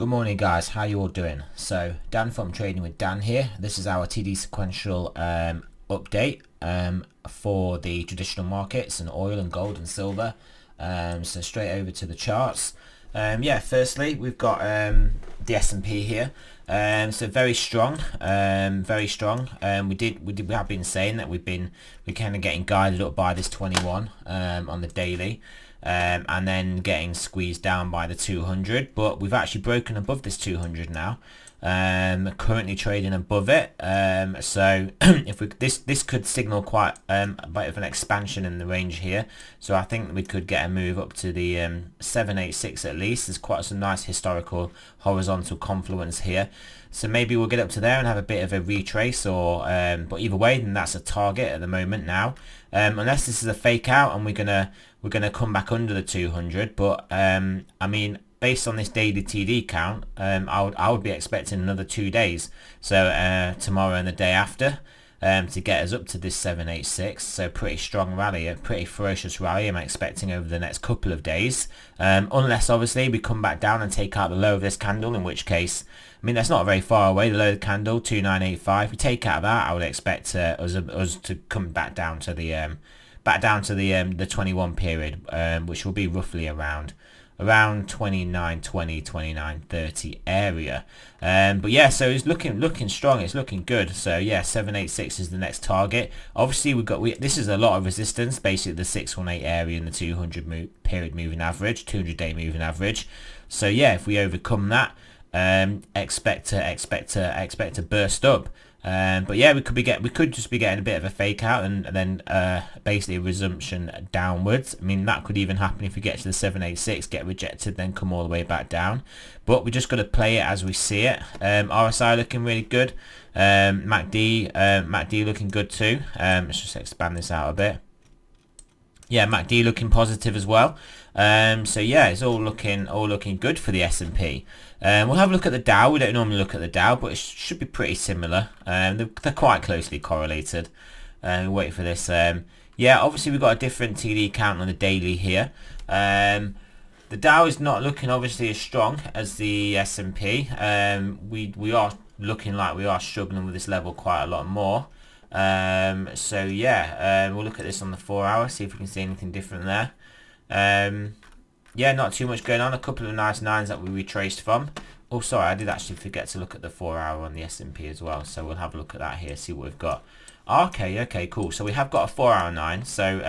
Good morning guys, how you all doing? So Dan from Trading with Dan here. This is our TD Sequential update for the traditional markets and oil and gold and silver. So straight over to the charts. Firstly we've got the S&P here. So very strong, very strong. We have been saying that we're kind of getting guided up by this 21 on the daily. And then getting squeezed down by the 200, but we've actually broken above this 200 now. Currently trading above it. So if this could signal quite a bit of an expansion in the range here. So I think we could get a move up to the 786 at least. There's quite some nice historical horizontal confluence here. So maybe we'll get up to there and have a bit of a retrace, or but either way, then that's a target at the moment now. Unless this is a fake out and we're gonna come back under the 200, but I mean, based on this daily TD count, I would be expecting another 2 days, so tomorrow and the day after, to get us up to this 786. So pretty strong rally, a pretty ferocious rally I'm expecting over the next couple of days, unless obviously we come back down and take out the low of this candle, in which case, I mean, that's not very far away, the low of the candle 2985. If we take out that, I would expect us to come back down to the the 21 period, which will be roughly around 2920, 2930 area. But yeah, so it's looking strong, it's looking good. So yeah, 786 is the next target. Obviously this is a lot of resistance, basically the 618 area and the 200 period moving average, 200-day moving average. So yeah, if we overcome that, expect to burst up. But yeah, we could just be getting a bit of a fake out and then basically a resumption downwards. I mean, that could even happen if we get to the 786, get rejected, then come all the way back down. But we just got to play it as we see it. RSI looking really good. MACD looking good too. Let's just expand this out a bit. Yeah, MACD looking positive as well. So yeah, it's all looking good for the S&P. We'll have a look at the Dow. We don't normally look at the Dow, but it should be pretty similar. They're quite closely correlated. Wait for this. Yeah, obviously we've got a different TD count on the daily here. The Dow is not looking obviously as strong as the S&P. We are looking like we are struggling with this level quite a lot more. So yeah, we'll look at this on the 4 hour, see if we can see anything different there. Yeah, not too much going on. A couple of nice nines that we retraced from. Oh, sorry, I did actually forget to look at the 4 hour on the S&P as well. So we'll have a look at that here, see what we've got. Okay, cool. So we have got a 4 hour 9. So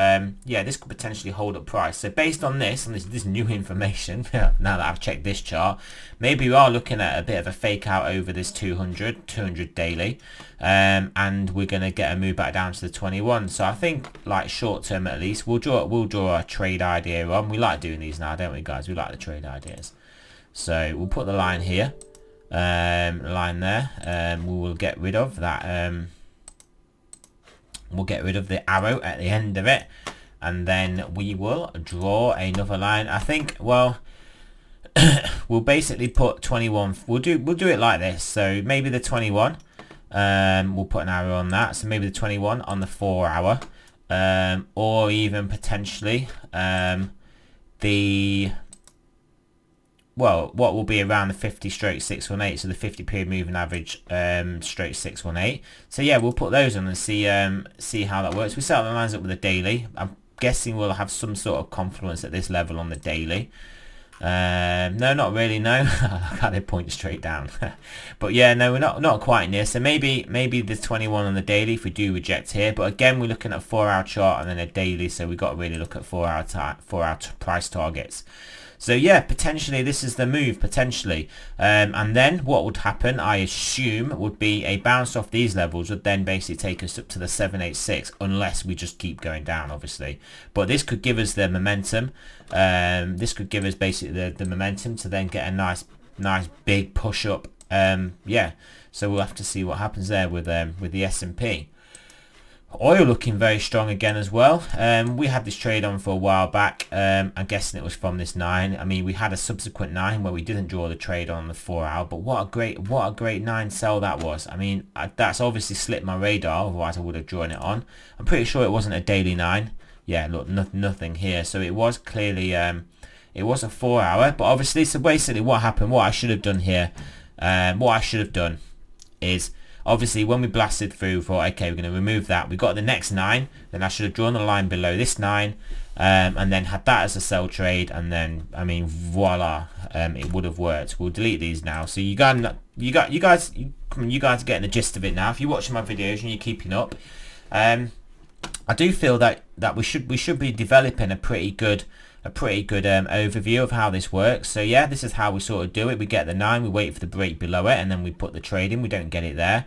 yeah, this could potentially hold up price. So based on this and this new information, now that I've checked this chart, maybe we are looking at a bit of a fake out over this 200 daily, and we're gonna get a move back down to the 21. So I think, like, short term at least, we'll draw a trade idea on. We like doing these now, don't we, guys? We like the trade ideas. So we'll put the line here, line there. We will get rid of that. We'll get rid of the arrow at the end of it, and then we will draw another line. I think, well, we'll basically put 21. We'll do it like this. So maybe the 21. We'll put an arrow on that. So maybe the 21 on the 4 hour, or even potentially what will be around the 50/618, so the 50 period moving average straight 618. So yeah, we'll put those on and see how that works. We set the lines up with a daily. I'm guessing we'll have some sort of confluence at this level on the daily. No, not really, no. Look how they point straight down. But yeah, no, we're not quite near. So maybe the 21 on the daily if we do reject here. But again, we're looking at a 4 hour chart and then a daily, so we've got to really look at 4 hour price targets. So yeah, potentially this is the move, potentially. And then what would happen, I assume, would be a bounce off these levels would then basically take us up to the 786, unless we just keep going down, obviously. But this could give us the momentum. This could give us basically the momentum to then get a nice big push up. Yeah, so we'll have to see what happens there with the S&P. Oil looking very strong again as well. We had this trade on for a while back. I'm guessing it was from this 9. I mean, we had a subsequent 9 where we didn't draw the trade on the 4 hour, but what a great 9 sell that was. I mean, that's obviously slipped my radar, otherwise I would have drawn it on. I'm pretty sure it wasn't a daily 9. Yeah, look, nothing here. So it was clearly It was a 4 hour, but obviously, so basically what happened, what I should have done here, is obviously when we blasted through, thought, okay, we're going to remove that. We got the next 9, then I should have drawn a line below this 9, and then had that as a sell trade, and then, I mean, voila, it would have worked. We'll delete these now. So you guys are getting the gist of it now. If you're watching my videos and you're keeping up, I do feel that we should be developing a pretty good overview of how this works. So yeah, this is how we sort of do it. We get the 9, we wait for the break below it, and then we put the trade in. We don't get it there.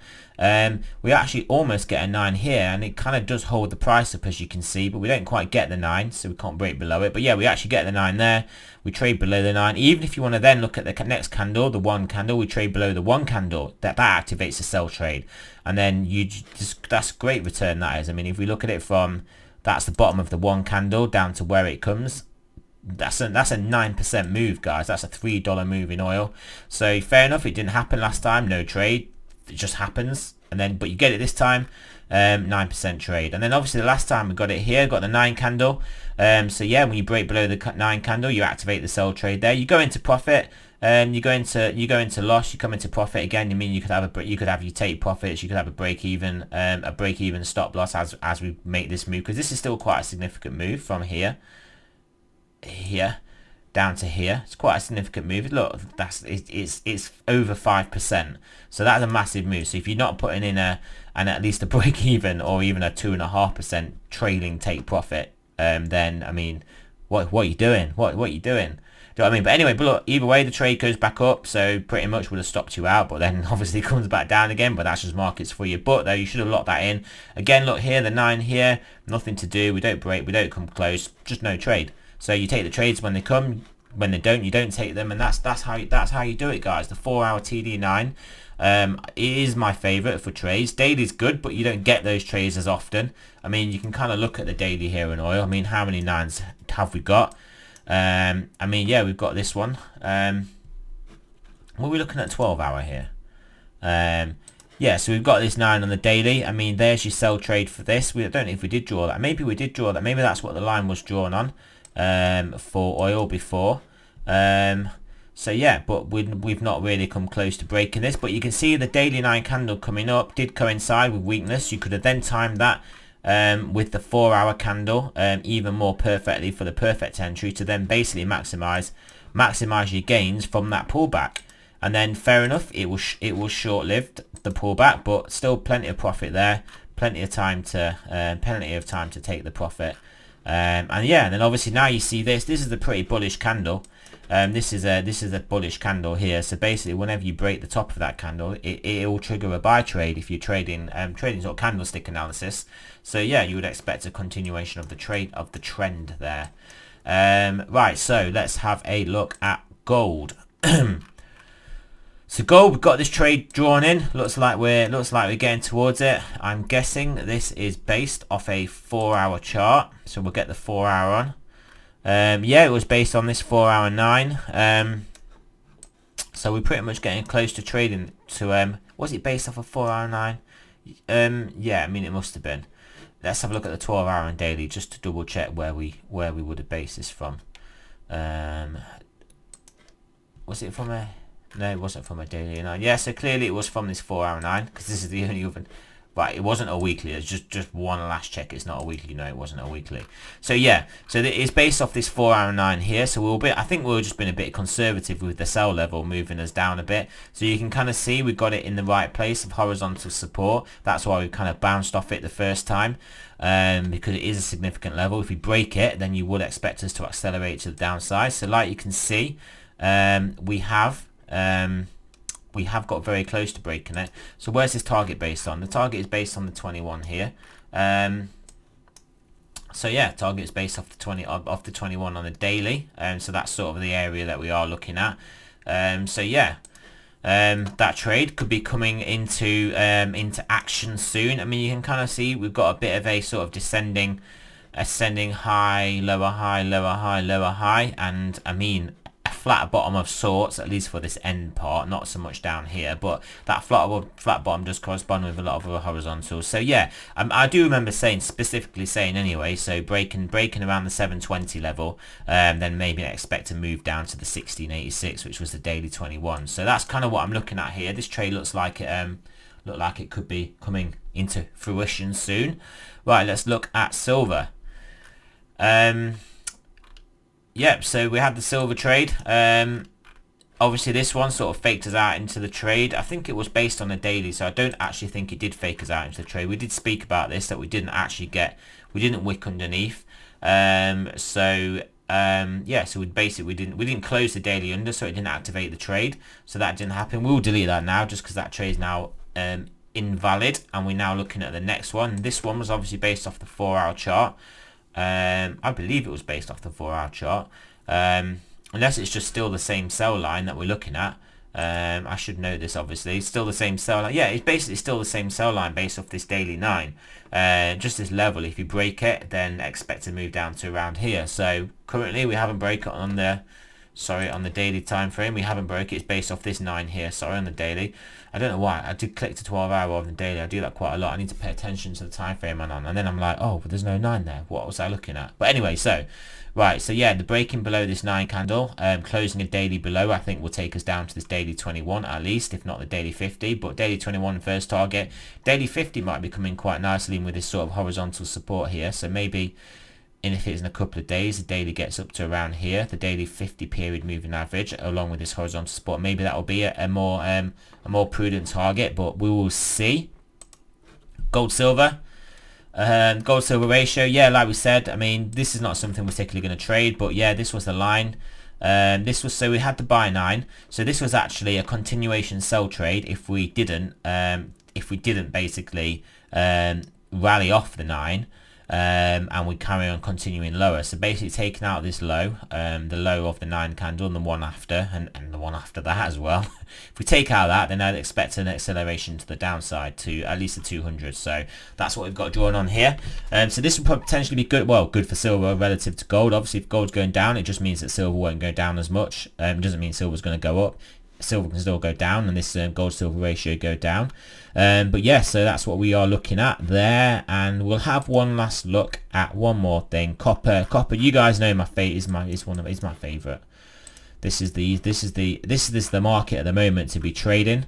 We actually almost get a 9 here, and it kind of does hold the price up, as you can see, but we don't quite get the 9, so we can't break below it. But yeah, we actually get the 9 there. We trade below the 9. Even if you want to then look at the next candle, the 1 candle, we trade below the 1 candle. That activates a sell trade, and then that's a great return, that is. I mean, if we look at it from, that's the bottom of the 1 candle down to where it comes, that's a 9% move, guys. That's a $3 move in oil. So fair enough, it didn't happen last time, no trade, it just happens. And then, but you get it this time, 9% trade. And then obviously the last time we got it here, got the 9 candle. So yeah, when you break below the 9 candle, you activate the sell trade there. You go into profit, you go into loss, you come into profit again. I mean, you could have your take profits, you could have a break even stop loss as we make this move, because this is still quite a significant move from here down to here. It's quite a significant move. Look, it's over 5%, so that's a massive move. So if you're not putting in at least a break even or even a 2.5% trailing take profit, then I mean, what are you doing? What are you doing? Do you know what I mean? But anyway, but look, either way, the trade goes back up, so pretty much would have stopped you out, but then obviously it comes back down again. But that's just markets for you. But though, you should have locked that in. Again, look here, the 9 here, nothing to do. We don't break, we don't come close, just no trade. So you take the trades when they come. When they don't, you don't take them, and that's how you do it, guys. The 4-hour TD9 is my favorite for trades. Daily's good, but you don't get those trades as often. I mean, you can kind of look at the daily here in oil. I mean, how many 9s have we got? I mean, yeah, we've got this one. What are we looking at? 12-hour here. Yeah, so we've got this 9 on the daily. I mean, there's your sell trade for this. I don't know if we did draw that. Maybe we did draw that. Maybe that's what the line was drawn on for oil before. So yeah, but we've not really come close to breaking this. But you can see the daily 9 candle coming up did coincide with weakness. You could have then timed that with the 4-hour candle even more perfectly for the perfect entry to then basically maximize your gains from that pullback. And then fair enough, it was short-lived, the pullback, but still plenty of profit there, plenty of time to take the profit. And yeah, and then obviously now you see this is a pretty bullish candle. This is a bullish candle here. So basically, whenever you break the top of that candle, it will trigger a buy trade if you're trading sort of candlestick analysis. So yeah, you would expect a continuation of the trend there. Right, so let's have a look at gold. So gold, we've got this trade drawn in. Looks like we're getting towards it. I'm guessing that this is based off a 4-hour chart. So we'll get the 4-hour on. Yeah, it was based on this 4-hour 9. So we're pretty much getting close to trading to was it based off a 4-hour 9? Yeah, I mean it must have been. Let's have a look at the 12-hour and daily just to double check where we would have based this from. Was it from a? No, it wasn't from a daily 9. Yeah, so clearly it was from this 4-hour 9, because this is the only other. Right, it wasn't a weekly. It's just one last check. It's not a weekly. No, it wasn't a weekly. So yeah, so it's based off this 4-hour 9 here. So I think we've just been a bit conservative with the sell level, moving us down a bit. So you can kind of see we've got it in the right place of horizontal support. That's why we kind of bounced off it the first time, because it is a significant level. If we break it, then you would expect us to accelerate to the downside. So like you can see, we have got very close to breaking it. So where's this target based on? The target is based on the 21 here. So yeah, target is based off the 21 on the daily. So that's sort of the area that we are looking at. So yeah, that trade could be coming into action soon. I mean, you can kind of see we've got a bit of a sort of ascending high, lower high, lower high, lower high, and I mean, flat bottom of sorts, at least for this end part, not so much down here, but that flat bottom does correspond with a lot of other horizontals. So yeah, I do remember specifically saying anyway, so breaking around the 720 level, then maybe expect to move down to the 1686, which was the daily 21. So that's kind of what I'm looking at here. This trade looks like it could be coming into fruition soon. Right, let's look at silver. Yep, so we had the silver trade. Obviously this one sort of faked us out into the trade. I think it was based on a daily, so I don't actually think it did fake us out into the trade. We did speak about this, that we didn't wick underneath. Yeah, so we didn't close the daily under, so it didn't activate the trade. So that didn't happen. We'll delete that now, just because that trade is now invalid, and we're now looking at the next one. This one was obviously based off the 4-hour chart. I believe it was based off the 4-hour chart, unless it's just still the same sell line that we're looking at. I should know this, obviously. It's still the same sell line. Yeah, it's basically still the same sell line based off this daily 9. Just this level, if you break it, then expect to move down to around here. So currently we haven't broke it on the daily time frame. We haven't broke it. It's based off this 9 here, on the daily. I don't know why. I did click to 12-hour rather than daily. I do that quite a lot. I need to pay attention to the time frame I'm on. And then I'm like, oh, but there's no 9 there. What was I looking at? But anyway, so yeah, the breaking below this 9 candle, closing a daily below, I think will take us down to this daily 21 at least, if not the daily 50. But daily 21 first target. Daily 50 might be coming quite nicely in with this sort of horizontal support here. So maybe, and if it's in a couple of days, the daily gets up to around here, the daily 50 period moving average, along with this horizontal support. Maybe that will be a more prudent target, but we will see. Gold silver ratio, yeah, like we said, I mean, this is not something we're particularly going to trade, but yeah, this was the line. So we had to buy 9, so this was actually a continuation sell trade if we didn't basically rally off the 9. And we carry on continuing lower, so basically taking out this low, the low of the 9 candle, and the one after, and the one after that as well. If we take out that, then I'd expect an acceleration to the downside to at least the 200. So that's what we've got drawn on here. So this would potentially be good. Well, good for silver relative to gold. Obviously, if gold's going down, it just means that silver won't go down as much. It doesn't mean silver's going to go up. Silver can still go down, and this gold silver ratio go down. But yeah, so that's what we are looking at there, and we'll have one last look at one more thing. Copper, you guys know my fate is my favorite. This is the market at the moment to be trading.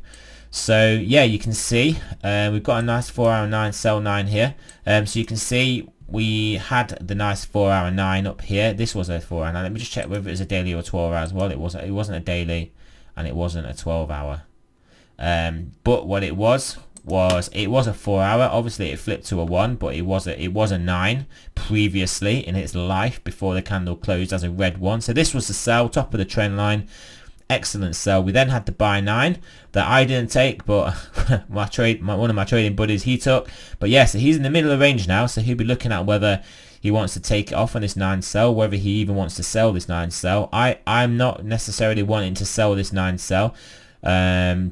So yeah, you can see we've got a nice 4-hour 9 sell 9 here. So you can see we had the nice 4-hour 9 up here. This was a 4-hour 9. Let me just check whether it was a daily or 12 hours. Well, it wasn't a daily, and it wasn't a 12-hour. But what it was a 4-hour. Obviously it flipped to a 1, but it was a 9 previously in its life before the candle closed as a red 1. So this was the sell, top of the trend line. Excellent sell. We then had to buy 9 that I didn't take, but one of my trading buddies, he took. But yeah, so he's in the middle of the range now, so he'll be looking at whether he wants to take it off on this 9 sell, whether he even wants to sell this 9 sell. I'm not necessarily wanting to sell this 9 sell,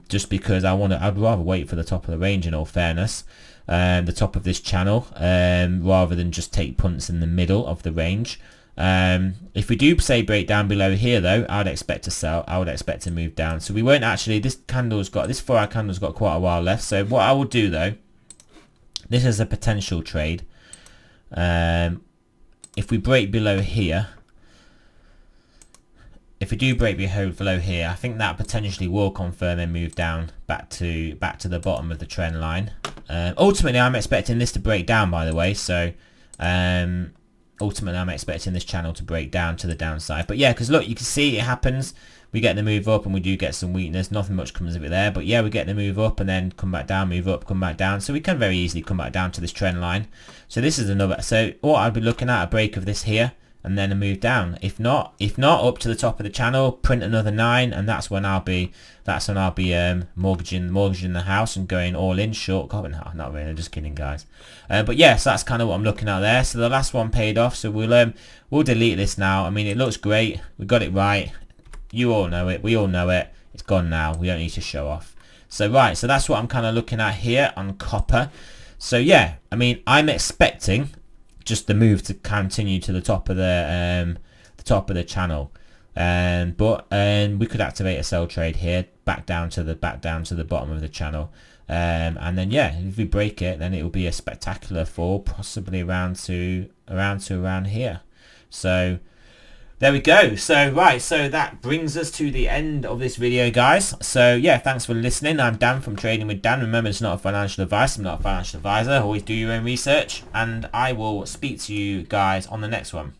just because I'd rather wait for the top of the range, in all fairness, the top of this channel, rather than just take punts in the middle of the range. If we do say break down below here though, I would expect to sell. I would expect to move down. So we won't actually, this 4-hour candle's got quite a while left. So what I will do though, this is a potential trade. If we break below here, if we do break below here, I think that potentially will confirm and move down back to the bottom of the trend line. Ultimately, I'm expecting this to break down, by the way. So ultimately, I'm expecting this channel to break down to the downside. But yeah, because look, you can see it happens. We get the move up and we do get some weakness. Nothing much comes of it there. But yeah, we get the move up and then come back down, move up, come back down. So we can very easily come back down to this trend line. So this is another. So what I'd be looking at, a break of this here and then a move down. If not, up to the top of the channel, print another 9, and that's when I'll be mortgaging the house and going all in short. God, no, not really. I'm just kidding, guys. But yes, that's kind of what I'm looking at there. So the last one paid off. So we'll delete this now. I mean, it looks great. We got it right. You all know it. We all know it. It's gone now. We don't need to show off. So right. So that's what I'm kind of looking at here on copper. So yeah, I mean, I'm expecting just the move to continue to the top of the channel. But we could activate a sell trade here, back down to the bottom of the channel, and then yeah, if we break it, then it will be a spectacular fall, possibly around here. So there we go. So right, so that brings us to the end of this video, guys. So yeah, thanks for listening. I'm Dan from Trading with Dan. Remember, it's not a financial advice. I'm not a financial advisor. Always do your own research, and I will speak to you guys on the next one.